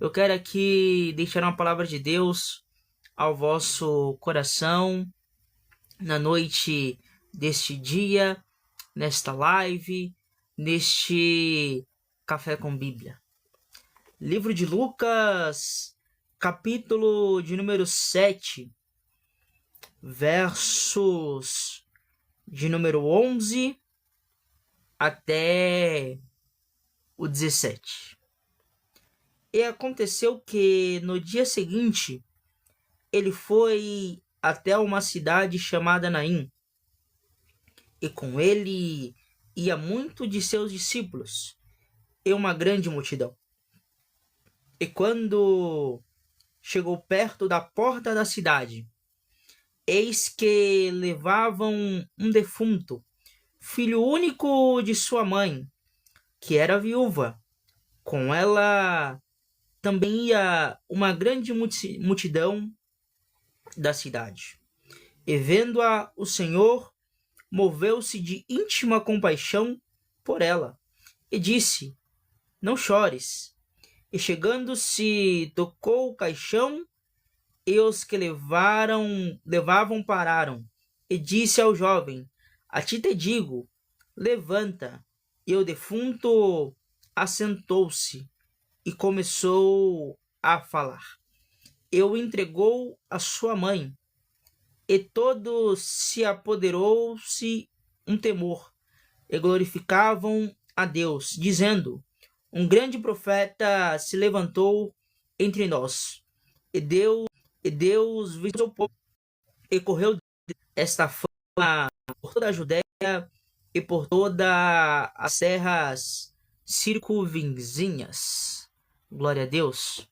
Eu quero aqui deixar uma palavra de Deus ao vosso coração na noite deste dia, nesta live, neste Café com Bíblia. Livro de Lucas, capítulo de número 7, versos de número 11 até o 17. E aconteceu que no dia seguinte ele foi até uma cidade chamada Naim, e com ele ia muito de seus discípulos e uma grande multidão. E quando chegou perto da porta da cidade, eis que levavam um defunto, filho único de sua mãe, que era viúva. Com ela também ia uma grande multidão da cidade. E vendo-a, o Senhor moveu-se de íntima compaixão por ela e disse: não chores. E chegando-se, tocou o caixão, e os que levavam pararam. E disse ao jovem: a ti te digo, levanta. E o defunto assentou-se e começou a falar. E o entregou à sua mãe. E todos se apoderou-se um temor, e glorificavam a Deus, dizendo: um grande profeta se levantou entre nós, e Deus visitou o povo, e correu esta fama por toda a Judéia e por todas as terras circunvizinhas. Glória a Deus.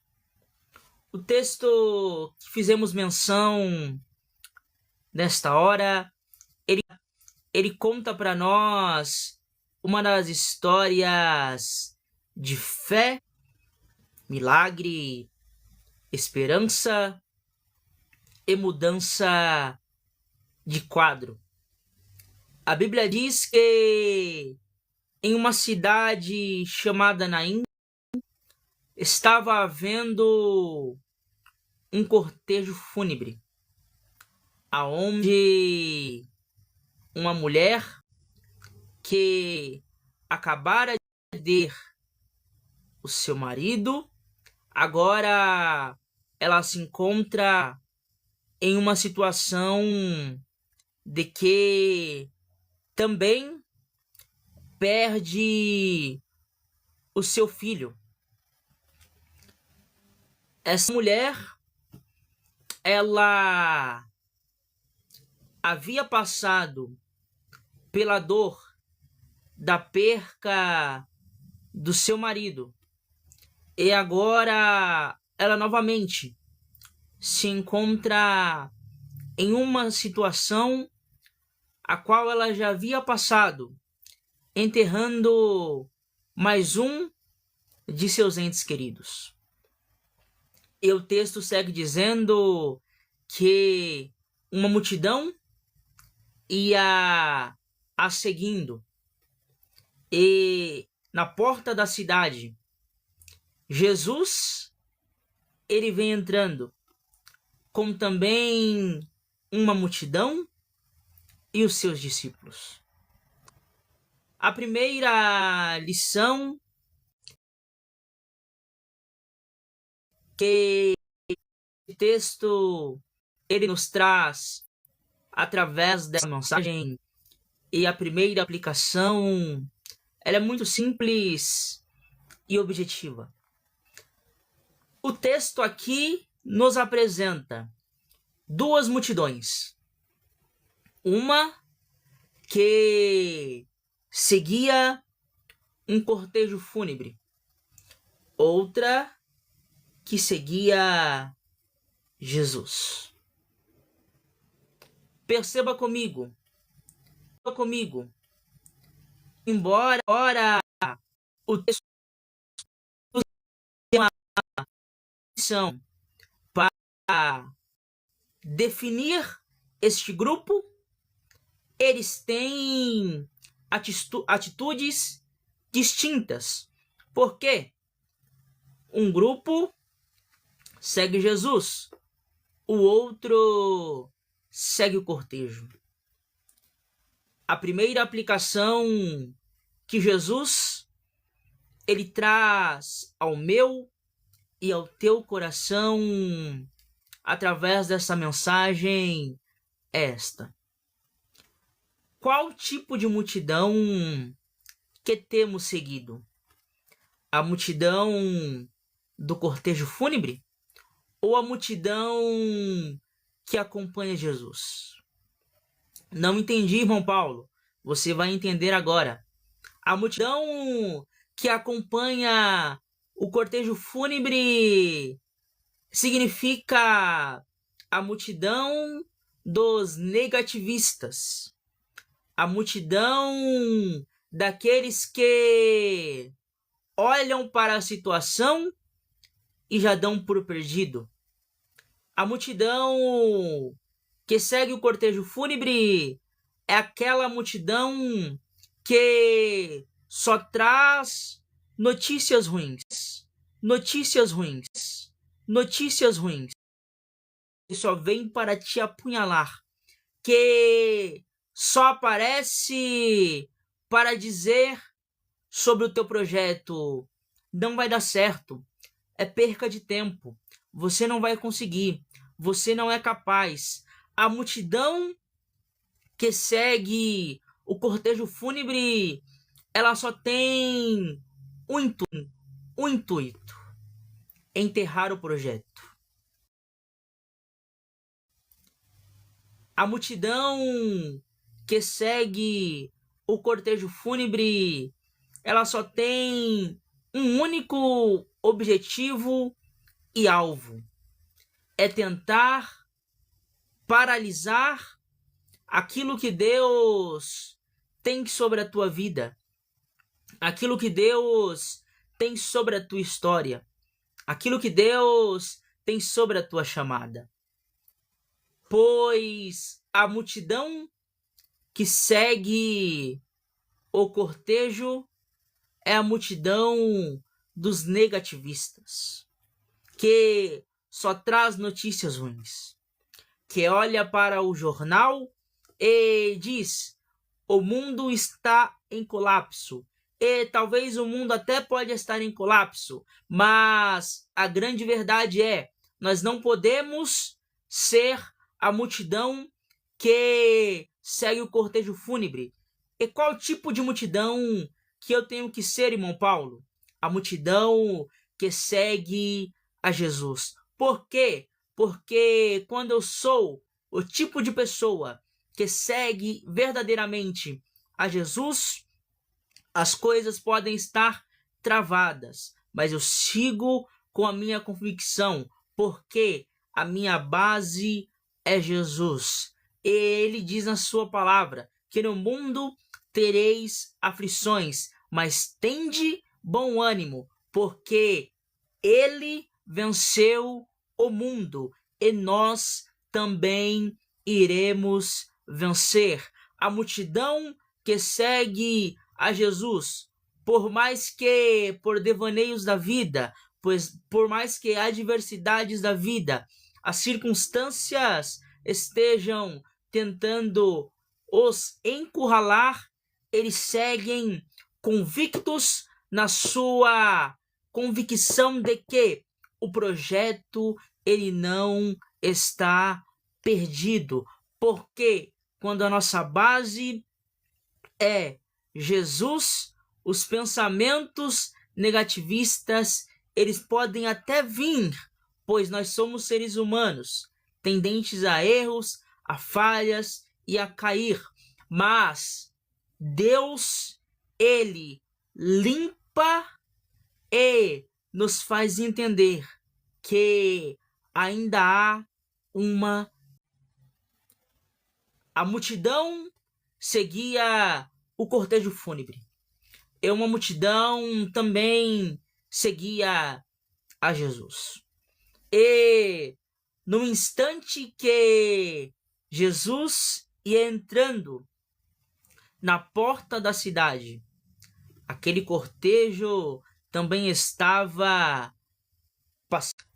O texto que fizemos menção nesta hora, ele conta para nós uma das histórias de fé, milagre, esperança e mudança de quadro. A Bíblia diz que em uma cidade chamada Naim estava havendo um cortejo fúnebre, aonde uma mulher que acabara de perder o seu marido, agora ela se encontra em uma situação de que também perde o seu filho. Essa mulher, ela havia passado pela dor da perca do seu marido, e agora ela novamente se encontra em uma situação a qual ela já havia passado, enterrando mais um de seus entes queridos. E o texto segue dizendo que uma multidão ia a seguindo, e na porta da cidade, Jesus, ele vem entrando, com também uma multidão e os seus discípulos. A primeira lição que o texto ele nos traz através dessa mensagem, e a primeira aplicação, ela é muito simples e objetiva. O texto aqui nos apresenta duas multidões. Uma que seguia um cortejo fúnebre, outra que seguia Jesus. Perceba comigo, embora o texto tenha uma missão para definir este grupo, eles têm atitudes distintas. Porque um grupo segue Jesus, o outro segue o cortejo. A primeira aplicação que Jesus ele traz ao meu e ao teu coração através dessa mensagem é esta: qual tipo de multidão que temos seguido? A multidão do cortejo fúnebre ou a multidão que acompanha Jesus? Não entendi, irmão Paulo. Você vai entender agora. A multidão que acompanha o cortejo fúnebre significa a multidão dos negativistas, a multidão daqueles que olham para a situação e já dão por perdido. A multidão que segue o cortejo fúnebre é aquela multidão que só traz notícias ruins, notícias ruins, notícias ruins. Que só vem para te apunhalar, que só aparece para dizer sobre o teu projeto: não vai dar certo, é perca de tempo, você não vai conseguir, você não é capaz. A multidão que segue o cortejo fúnebre, ela só tem um intuito: enterrar o projeto. A multidão que segue o cortejo fúnebre, ela só tem um único objetivo e alvo: é tentar paralisar aquilo que Deus tem sobre a tua vida, aquilo que Deus tem sobre a tua história, aquilo que Deus tem sobre a tua chamada. Pois a multidão que segue o cortejo é a multidão dos negativistas, que só traz notícias ruins, que olha para o jornal e diz: o mundo está em colapso. E talvez o mundo até pode estar em colapso, mas a grande verdade é: nós não podemos ser a multidão que segue o cortejo fúnebre. E qual tipo de multidão que eu tenho que ser, irmão Paulo? A multidão que segue a Jesus. Por quê? Porque quando eu sou o tipo de pessoa que segue verdadeiramente a Jesus, as coisas podem estar travadas, mas eu sigo com a minha convicção, porque a minha base é Jesus. E ele diz na sua palavra que no mundo tereis aflições, mas tende bom ânimo, porque ele venceu o mundo e nós também iremos vencer. A multidão que segue a Jesus, por mais que por devaneios da vida, pois por mais que adversidades da vida, as circunstâncias estejam tentando os encurralar, eles seguem convictos na sua convicção de que o projeto ele não está perdido, porque quando a nossa base é Jesus, os pensamentos negativistas eles podem até vir, pois nós somos seres humanos, tendentes a erros, a falhas e a cair, mas Deus, ele limpa e nos faz entender que ainda há a multidão seguia o cortejo fúnebre. E uma multidão também seguia a Jesus. E no instante que Jesus ia entrando na porta da cidade, aquele cortejo também estava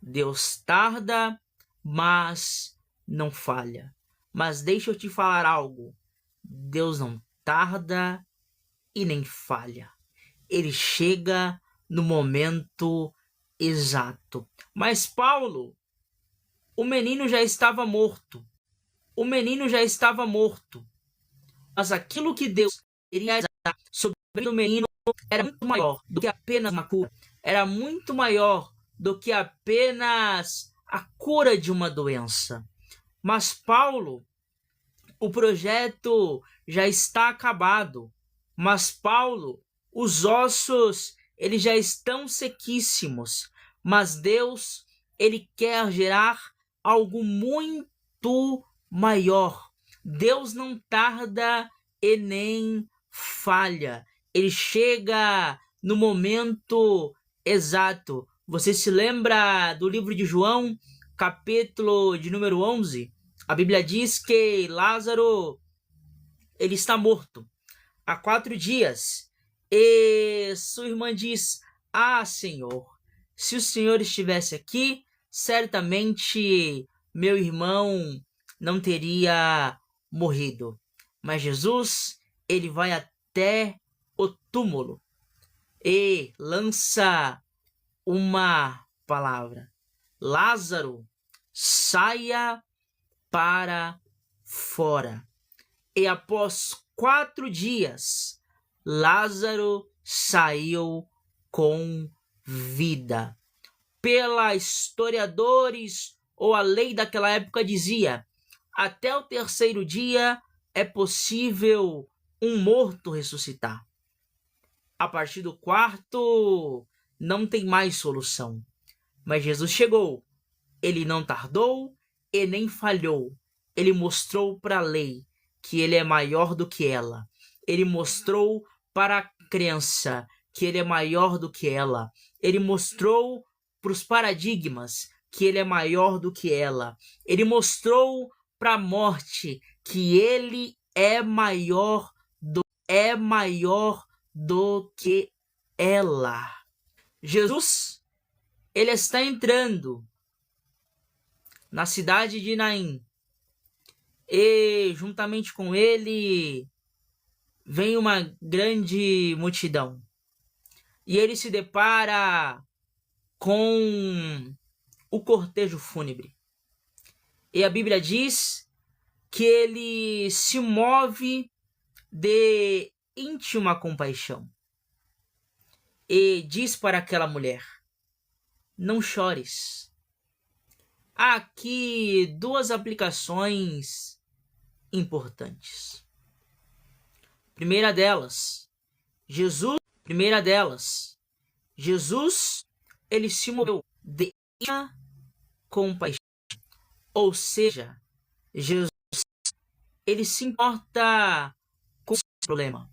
Deus tarda, mas não falha. Mas deixa eu te falar algo. Deus não tarda e nem falha. Ele chega no momento exato. Mas Paulo, o menino já estava morto. O menino já estava morto. Mas aquilo que Deus queria sobre o menino era muito maior do que apenas uma cura. Era muito maior do que apenas a cura de uma doença. Mas Paulo, o projeto já está acabado. Mas Paulo, os ossos, eles já estão sequíssimos. Mas Deus, ele quer gerar algo muito maior. Deus não tarda e nem falha. Ele chega no momento exato. Você se lembra do livro de João, capítulo de número 11? A Bíblia diz que Lázaro, ele está morto há 4 dias. E sua irmã diz: Senhor, se o Senhor estivesse aqui, certamente meu irmão não teria morrido. Mas Jesus, ele vai até o túmulo e lança uma palavra: Lázaro, saia para fora. E após 4 dias, Lázaro saiu com vida. Pela historiadores ou a lei daquela época dizia: até o 3º dia é possível um morto ressuscitar. A partir do 4º não tem mais solução. Mas Jesus chegou. Ele não tardou e nem falhou. Ele mostrou para a lei que ele é maior do que ela. Ele mostrou para a crença que ele é maior do que ela. Ele mostrou para os paradigmas que ele é maior do que ela. Ele mostrou para a morte que ele é maior do que ela. Jesus, ele está entrando na cidade de Naim. E juntamente com ele vem uma grande multidão. E ele se depara com o cortejo fúnebre. E a Bíblia diz que ele se move de íntima compaixão. E diz para aquela mulher: não chores. Há aqui 2 aplicações importantes. Primeira delas, Jesus, ele se moveu de íntima compaixão. Ou seja, Jesus, ele se importa com o problema.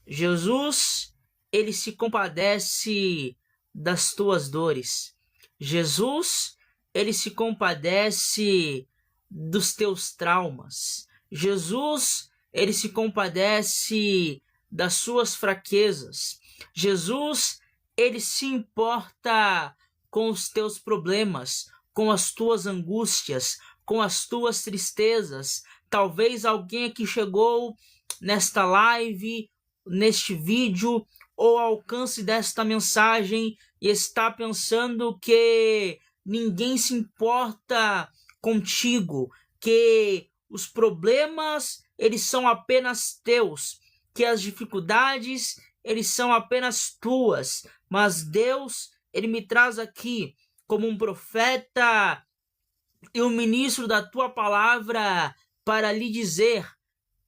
Jesus, ele se compadece das tuas dores. Jesus, ele se compadece dos teus traumas. Jesus, ele se compadece das suas fraquezas. Jesus, ele se importa com os teus problemas, com as tuas angústias, com as tuas tristezas. Talvez alguém aqui chegou nesta live, neste vídeo, ou ao alcance desta mensagem e está pensando que ninguém se importa contigo, que os problemas, eles são apenas teus, que as dificuldades, eles são apenas tuas. Mas Deus, ele me traz aqui como um profeta e um ministro da tua palavra para lhe dizer: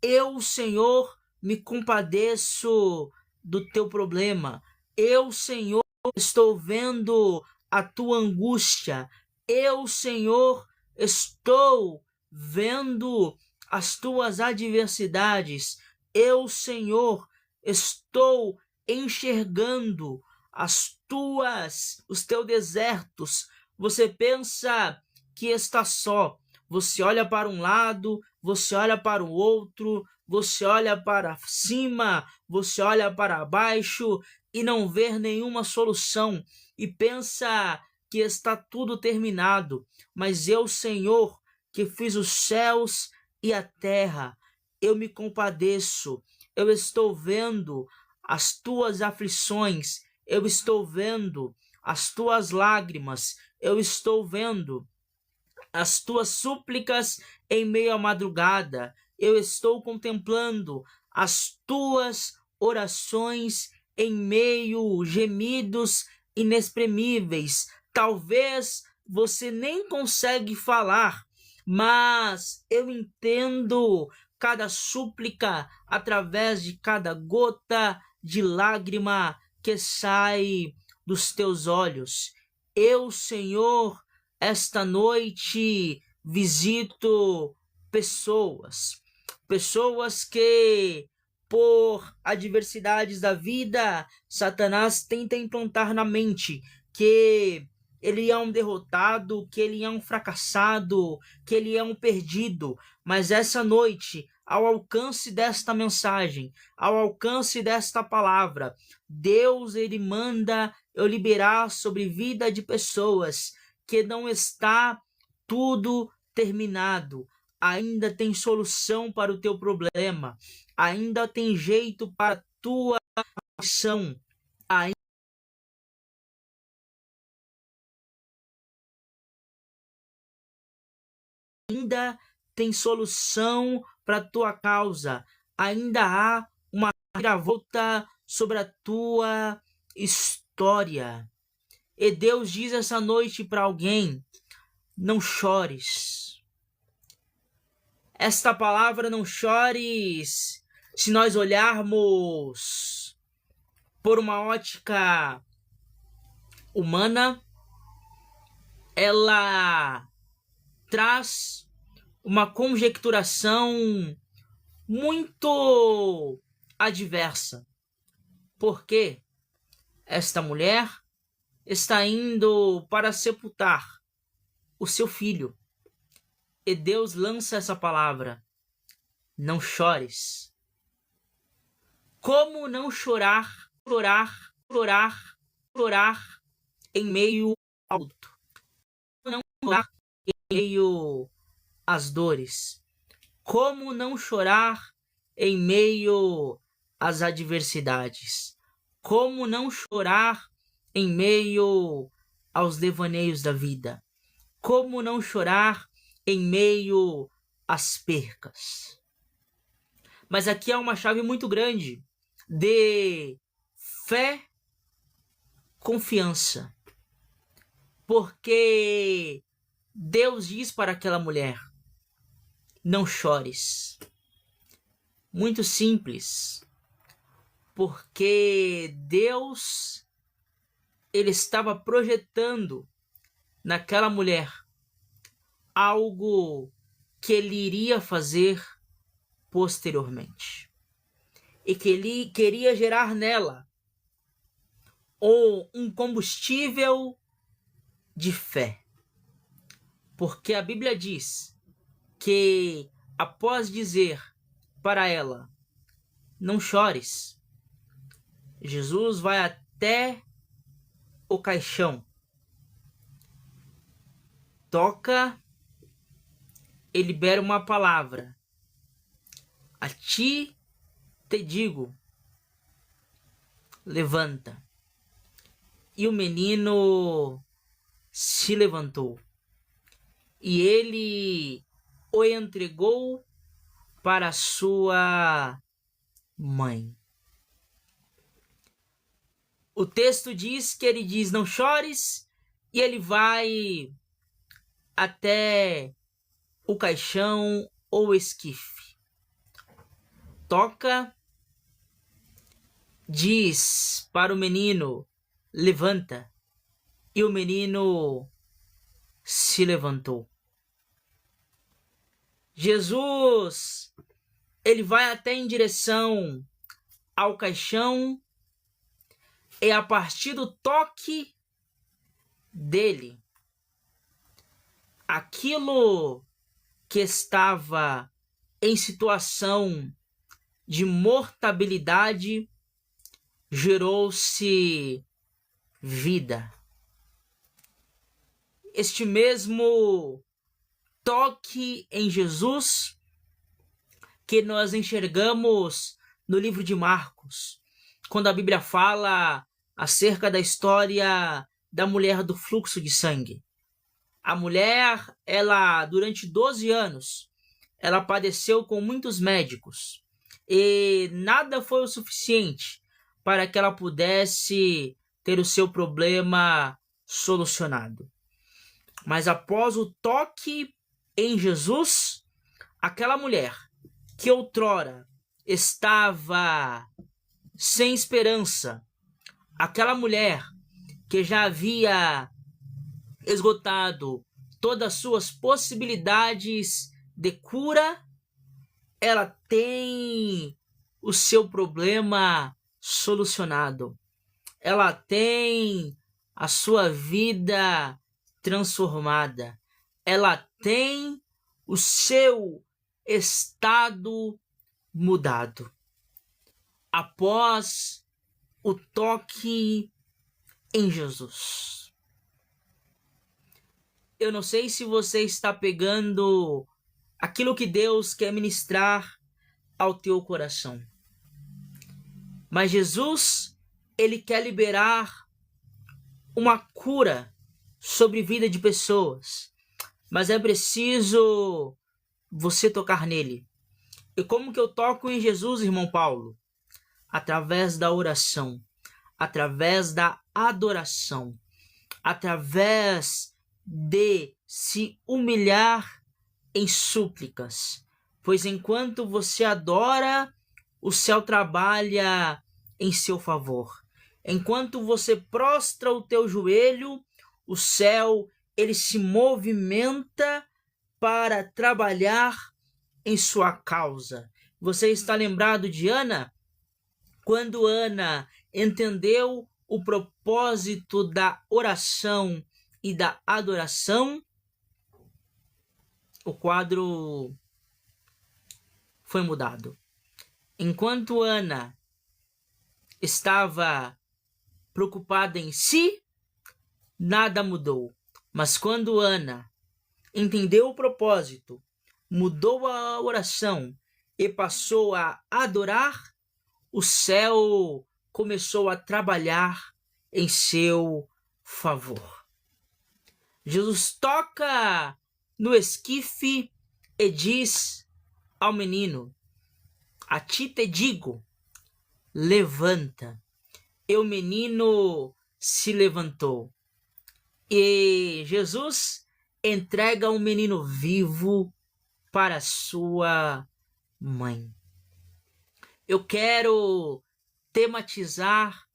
eu, Senhor, me compadeço do teu problema. Eu, Senhor, estou vendo a tua angústia. Eu, Senhor, estou vendo as tuas adversidades. Eu, Senhor, estou enxergando os teus desertos. Você pensa que está só. Você olha para um lado, você olha para o outro, você olha para cima, você olha para baixo e não vê nenhuma solução. E pensa que está tudo terminado, mas eu, Senhor, que fiz os céus e a terra, eu me compadeço, eu estou vendo as tuas aflições, eu estou vendo as tuas lágrimas, eu estou vendo as tuas súplicas em meio à madrugada, eu estou contemplando as tuas orações em meio gemidos inexprimíveis. Talvez você nem consegue falar, mas eu entendo cada súplica através de cada gota de lágrima que sai dos teus olhos. Eu, Senhor, esta noite visito pessoas que, por adversidades da vida, Satanás tenta implantar na mente que ele é um derrotado, que ele é um fracassado, que ele é um perdido. Mas essa noite, ao alcance desta mensagem, ao alcance desta palavra, Deus, ele manda eu liberar sobre vida de pessoas que não está tudo terminado. Ainda tem solução para o teu problema. Ainda tem jeito para a tua missão. Ainda tem solução para a tua causa. Ainda há uma reviravolta sobre a tua história. E Deus diz essa noite para alguém: não chores. Esta palavra não chores, se nós olharmos por uma ótica humana, ela traz uma conjecturação muito adversa. Porque esta mulher está indo para sepultar o seu filho. E Deus lança essa palavra: não chores. Como não chorar em meio ao luto? Como não chorar em meio às dores? Como não chorar em meio às adversidades? Como não chorar em meio aos devaneios da vida? Como não chorar em meio às percas? Mas aqui há uma chave muito grande de fé, confiança. Porque Deus diz para aquela mulher: não chores. Muito simples. Porque Deus, ele estava projetando naquela mulher algo que ele iria fazer posteriormente. E que ele queria gerar nela um combustível de fé. Porque a Bíblia diz que, após dizer para ela: não chores, Jesus vai até o caixão, toca e libera uma palavra: a ti te digo, levanta. E o menino se levantou. E ele o entregou para sua mãe. O texto diz que ele diz: não chores, e ele vai até o caixão ou esquife. Toca, diz para o menino: levanta. E o menino se levantou. Jesus, ele vai até em direção ao caixão, e a partir do toque dele, aquilo que estava em situação de mortabilidade gerou-se vida. este mesmo toque em Jesus que nós enxergamos no livro de Marcos, quando a Bíblia fala acerca da história da mulher do fluxo de sangue. A mulher, ela durante 12 anos, ela padeceu com muitos médicos e nada foi o suficiente para que ela pudesse ter o seu problema solucionado. Mas após o toque em Jesus, aquela mulher que outrora estava sem esperança, aquela mulher que já havia esgotado todas as suas possibilidades de cura, ela tem o seu problema solucionado. Ela tem a sua vida transformada. Ela tem o seu estado mudado. Após o toque em Jesus. Eu não sei se você está pegando aquilo que Deus quer ministrar ao teu coração. Mas Jesus, ele quer liberar uma cura sobre a vida de pessoas. Mas é preciso você tocar nele. E como que eu toco em Jesus, irmão Paulo? Através da oração, através da adoração, através de se humilhar em súplicas. Pois enquanto você adora, o céu trabalha em seu favor. Enquanto você prostra o teu joelho, o céu ele se movimenta para trabalhar em sua causa. Você está lembrado de Ana? Quando Ana entendeu o propósito da oração e da adoração, o quadro foi mudado. Enquanto Ana estava preocupada em si, nada mudou. Mas quando Ana entendeu o propósito, mudou a oração e passou a adorar, o céu começou a trabalhar em seu favor. Jesus toca no esquife e diz ao menino: a ti te digo, levanta. E o menino se levantou. E Jesus entrega um menino vivo para sua mãe. Eu quero tematizar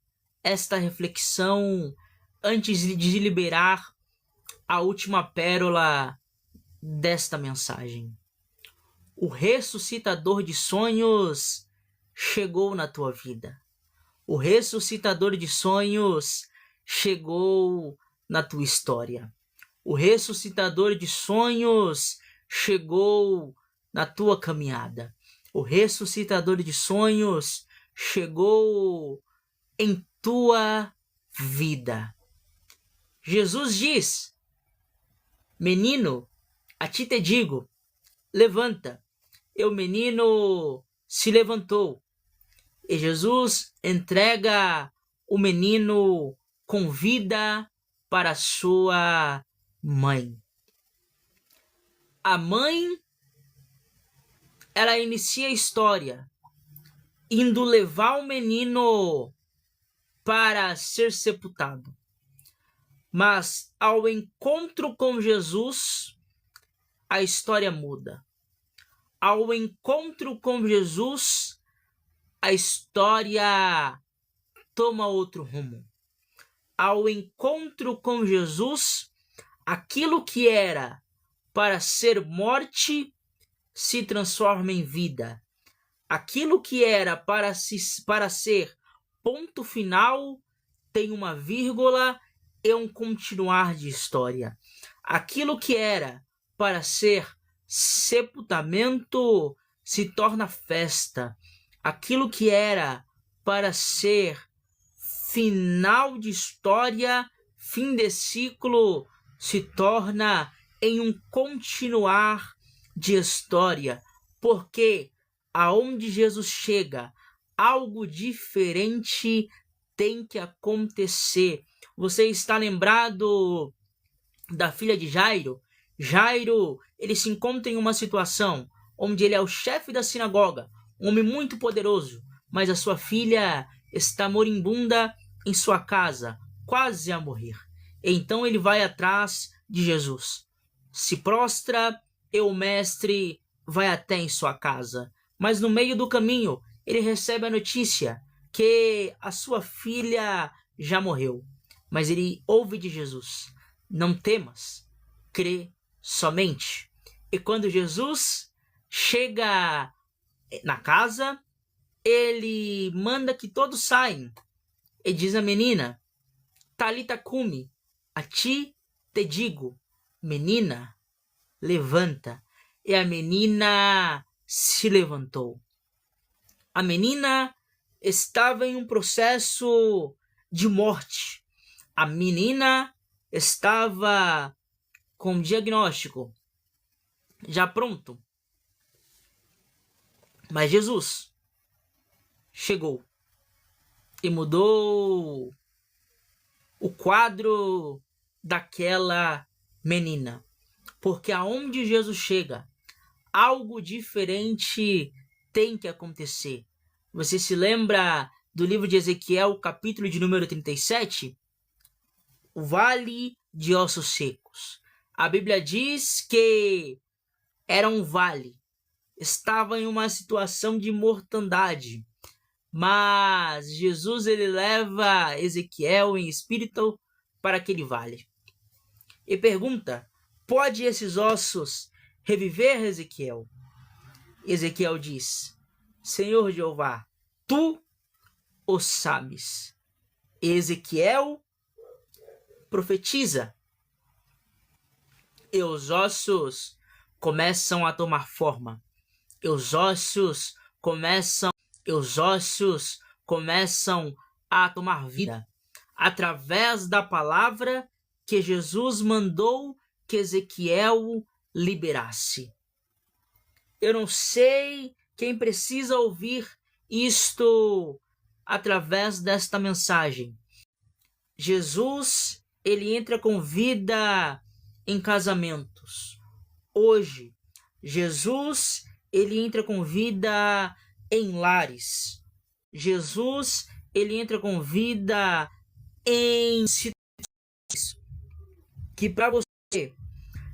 esta reflexão antes de liberar a última pérola desta mensagem. O ressuscitador de sonhos chegou na tua vida. O ressuscitador de sonhos chegou na tua história. O ressuscitador de sonhos chegou na tua caminhada. O ressuscitador de sonhos chegou em tua vida. Jesus diz: menino, a ti te digo, levanta. E o menino se levantou. E Jesus entrega o menino com vida para sua mãe. A mãe, ela inicia a história indo levar o menino para ser sepultado. Mas ao encontro com Jesus, a história muda. Ao encontro com Jesus, a história toma outro rumo. Ao encontro com Jesus, aquilo que era para ser morte se transforma em vida. Aquilo que era para ser ponto final tem uma vírgula e um continuar de história. Aquilo que era para ser sepultamento se torna festa. Aquilo que era para ser final de história, fim de ciclo, se torna em um continuar de história, porque aonde Jesus chega, algo diferente tem que acontecer. Você está lembrado da filha de Jairo? Jairo, ele se encontra em uma situação onde ele é o chefe da sinagoga, um homem muito poderoso, mas a sua filha está moribunda em sua casa, quase a morrer. Então ele vai atrás de Jesus, se prostra e o mestre vai até em sua casa. Mas no meio do caminho, ele recebe a notícia que a sua filha já morreu. Mas ele ouve de Jesus: não temas, crê somente. E quando Jesus chega na casa, ele manda que todos saiam e diz à menina: Talita cumi, a ti te digo, menina, levanta. E a menina se levantou. A menina estava em um processo de morte. A menina estava com o diagnóstico já pronto. Mas Jesus chegou e mudou o quadro daquela menina. Porque aonde Jesus chega, algo diferente tem que acontecer. Você se lembra do livro de Ezequiel, capítulo de número 37? O vale de ossos secos. A Bíblia diz que era um vale, estava em uma situação de mortandade, mas Jesus ele leva Ezequiel em espírito para aquele vale e pergunta: pode esses ossos reviver, Ezequiel? Ezequiel diz: Senhor Jeová, tu o sabes. Ezequiel profetiza e os ossos começam a tomar forma. E os ossos começam a tomar vida através da palavra que Jesus mandou que Ezequiel liberasse. Eu não sei quem precisa ouvir isto através desta mensagem. Jesus, ele entra com vida em casamentos. Hoje, Jesus, ele entra com vida em lares. Jesus, ele entra com vida em situações que para você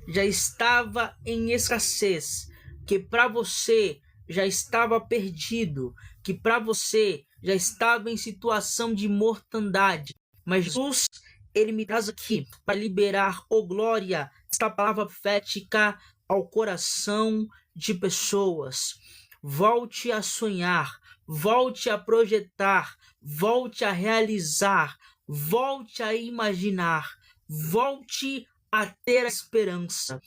já estava em escassez, que para você já estava perdido, que para você já estava em situação de mortandade. Mas Jesus, ele me traz aqui para liberar, glória, esta palavra profética ao coração de pessoas. Volte a sonhar, volte a projetar, volte a realizar, volte a imaginar, volte a ter a esperança,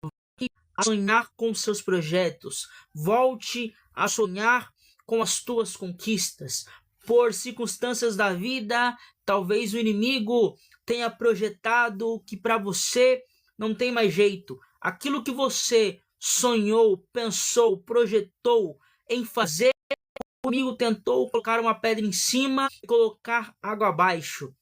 volte a sonhar com seus projetos, volte a sonhar com as tuas conquistas. Por circunstâncias da vida, talvez o inimigo tenha projetado que para você não tem mais jeito. Aquilo que você sonhou, pensou, projetou em fazer, o inimigo tentou colocar uma pedra em cima e colocar água abaixo.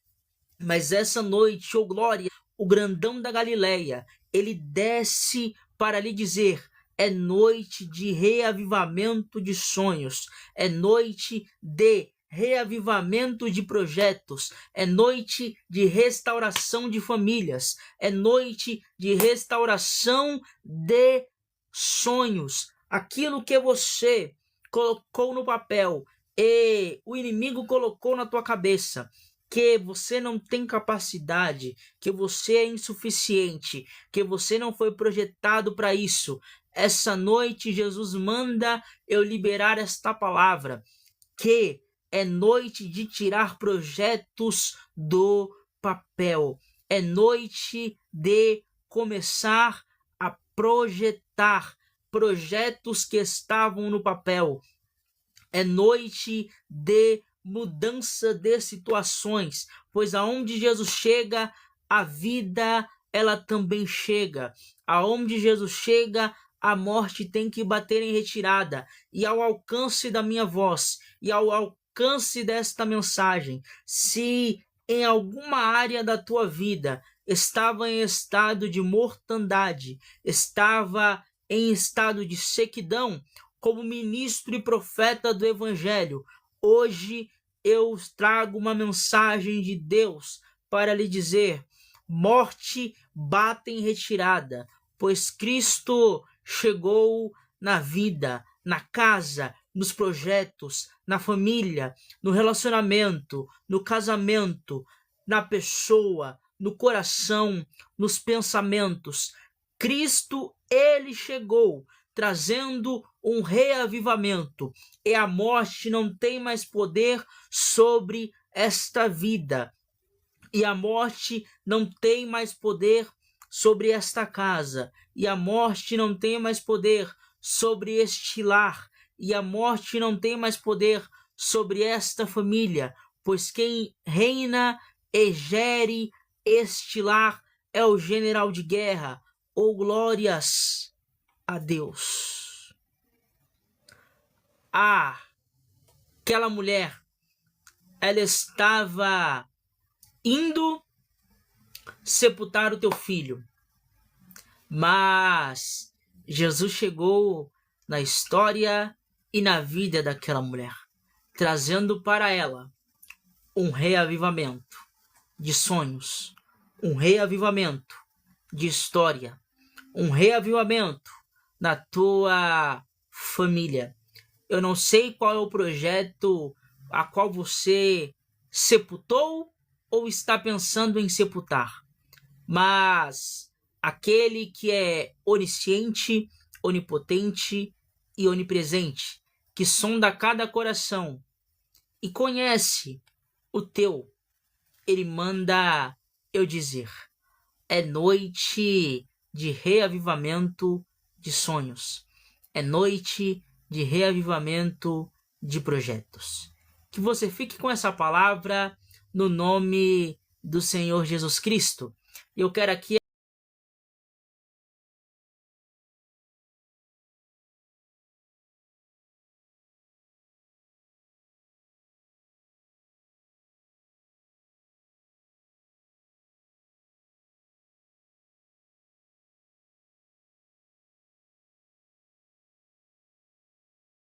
Mas essa noite, glória, o grandão da Galileia, ele desce para lhe dizer: é noite de reavivamento de sonhos, é noite de reavivamento de projetos, é noite de restauração de famílias, é noite de restauração de sonhos. Aquilo que você colocou no papel e o inimigo colocou na tua cabeça, que você não tem capacidade, que você é insuficiente, que você não foi projetado para isso. Essa noite Jesus manda eu liberar esta palavra, que é noite de tirar projetos do papel. É noite de começar a projetar projetos que estavam no papel. É noite de mudança de situações, pois aonde Jesus chega, a vida ela também chega. Aonde Jesus chega, a morte tem que bater em retirada. E ao alcance da minha voz, e ao alcance desta mensagem, se em alguma área da tua vida estava em estado de mortandade, estava em estado de sequidão, como ministro e profeta do Evangelho, hoje eu trago uma mensagem de Deus para lhe dizer: morte, bata em retirada, pois Cristo chegou na vida, na casa, nos projetos, na família, no relacionamento, no casamento, na pessoa, no coração, nos pensamentos. Cristo, ele chegou trazendo um reavivamento, e a morte não tem mais poder sobre esta vida, e a morte não tem mais poder sobre esta casa, e a morte não tem mais poder sobre este lar, e a morte não tem mais poder sobre esta família, pois quem reina e gere este lar é o general de guerra. Oh, glórias a Deus! Aquela mulher, ela estava indo sepultar o teu filho, mas Jesus chegou na história e na vida daquela mulher, trazendo para ela um reavivamento de sonhos, um reavivamento de história, um reavivamento na tua família. Eu não sei qual é o projeto a qual você sepultou ou está pensando em sepultar, mas aquele que é onisciente, onipotente e onipresente, que sonda cada coração e conhece o teu, ele manda eu dizer: é noite de reavivamento de sonhos, é noite de reavivamento de projetos. Que você fique com essa palavra no nome do Senhor Jesus Cristo. Eu quero aqui